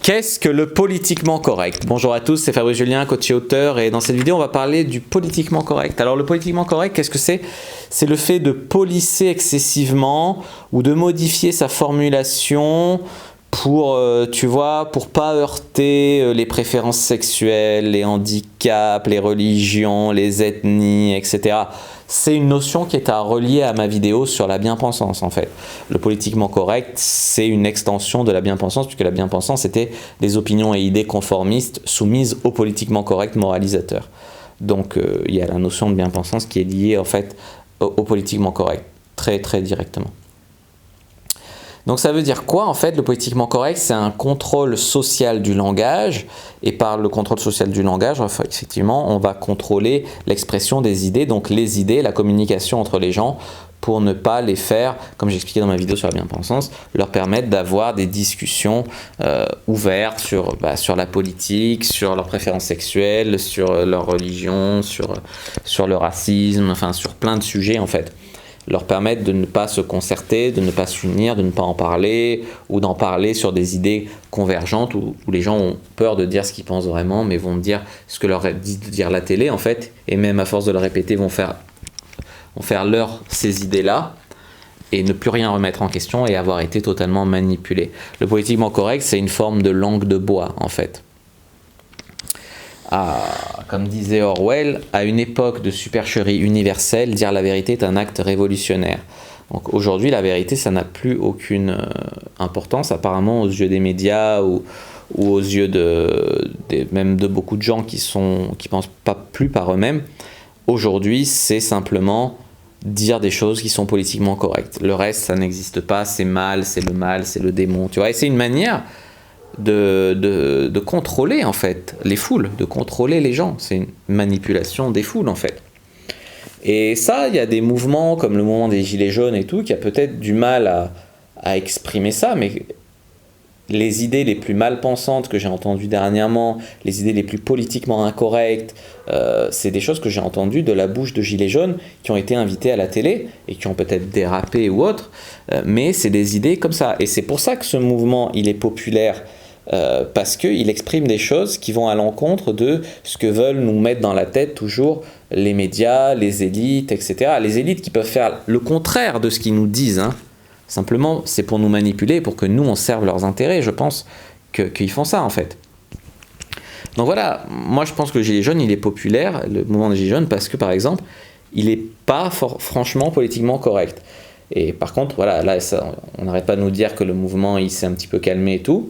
Qu'est-ce que le politiquement correct? Bonjour à tous, c'est Fabrice Julien, coach et auteur, et dans cette vidéo on va parler du politiquement correct. Alors le politiquement correct, qu'est-ce que c'est? C'est le fait de polisser excessivement ou de modifier sa formulation pour, tu vois, pour pas heurter les préférences sexuelles, les handicaps, les religions, les ethnies, etc. C'est une notion qui est à relier à ma vidéo sur la bien-pensance en fait. Le politiquement correct, c'est une extension de la bien-pensance, puisque la bien-pensance était des opinions et idées conformistes soumises au politiquement correct moralisateur. Donc il y a la notion de bien-pensance qui est liée en fait au politiquement correct, très directement. Donc ça veut dire quoi en fait? Le politiquement correct, c'est un contrôle social du langage, et par le contrôle social du langage, enfin, effectivement, on va contrôler l'expression des idées, donc les idées, la communication entre les gens, pour ne pas les faire, comme j'expliquais dans ma vidéo sur la bien-pensance, leur permettre d'avoir des discussions ouvertes sur la politique, sur leurs préférences sexuelles, sur leur religion, sur le racisme, enfin sur plein de sujets en fait. Leur permettre de ne pas se concerter, de ne pas s'unir, de ne pas en parler, ou d'en parler sur des idées convergentes où les gens ont peur de dire ce qu'ils pensent vraiment, mais vont dire ce que leur dit de dire la télé en fait, et même à force de le répéter vont faire leur ces idées-là, et ne plus rien remettre en question et avoir été totalement manipulé. Le politiquement correct, c'est une forme de langue de bois en fait. Comme disait Orwell, à une époque de supercherie universelle, dire la vérité est un acte révolutionnaire. Donc aujourd'hui, la vérité, ça n'a plus aucune importance, apparemment, aux yeux des médias ou aux yeux même de beaucoup de gens qui pensent pas plus par eux-mêmes. Aujourd'hui, c'est simplement dire des choses qui sont politiquement correctes. Le reste, ça n'existe pas, c'est mal, c'est le démon, tu vois. Et c'est une manière de contrôler en fait les foules, de contrôler les gens. C'est une manipulation des foules en fait. Et ça, il y a des mouvements comme le mouvement des Gilets jaunes et tout qui a peut-être du mal à exprimer ça, mais les idées les plus mal pensantes que j'ai entendues dernièrement, les idées les plus politiquement incorrectes, c'est des choses que j'ai entendues de la bouche de Gilets jaunes qui ont été invités à la télé et qui ont peut-être dérapé ou autre, mais c'est des idées comme ça. Et c'est pour ça que ce mouvement, il est populaire, parce qu'il exprime des choses qui vont à l'encontre de ce que veulent nous mettre dans la tête toujours les médias, les élites, etc. Les élites qui peuvent faire le contraire de ce qu'ils nous disent, hein. Simplement, c'est pour nous manipuler, pour que nous, on serve leurs intérêts. Je pense qu'ils font ça, en fait. Donc voilà, moi, je pense que le Gilet jaune, il est populaire, le mouvement des Gilets jaunes, parce que, par exemple, il n'est pas franchement politiquement correct. Et par contre, voilà, là, on n'arrête pas de nous dire que le mouvement, il s'est un petit peu calmé et tout.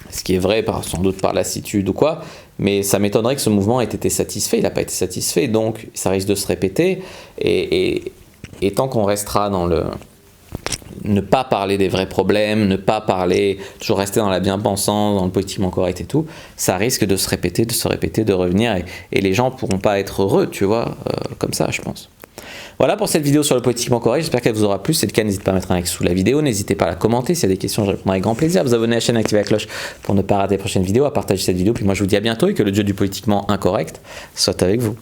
Ce qui est vrai, sans doute par lassitude ou quoi. Mais ça m'étonnerait que ce mouvement ait été satisfait. Il n'a pas été satisfait, donc ça risque de se répéter. Et tant qu'on restera dans ne pas parler des vrais problèmes, ne pas parler, toujours rester dans la bien-pensance, dans le politiquement correct et tout, ça risque de se répéter, de revenir, et les gens ne pourront pas être heureux, tu vois, comme ça, je pense. Voilà pour cette vidéo sur le politiquement correct, j'espère qu'elle vous aura plu. Si c'est le cas, n'hésitez pas à mettre un like sous la vidéo, n'hésitez pas à la commenter, s'il y a des questions, je répondrai avec grand plaisir, vous abonner à la chaîne, activer la cloche pour ne pas rater les prochaines vidéos, à partager cette vidéo, puis moi je vous dis à bientôt et que le dieu du politiquement incorrect soit avec vous.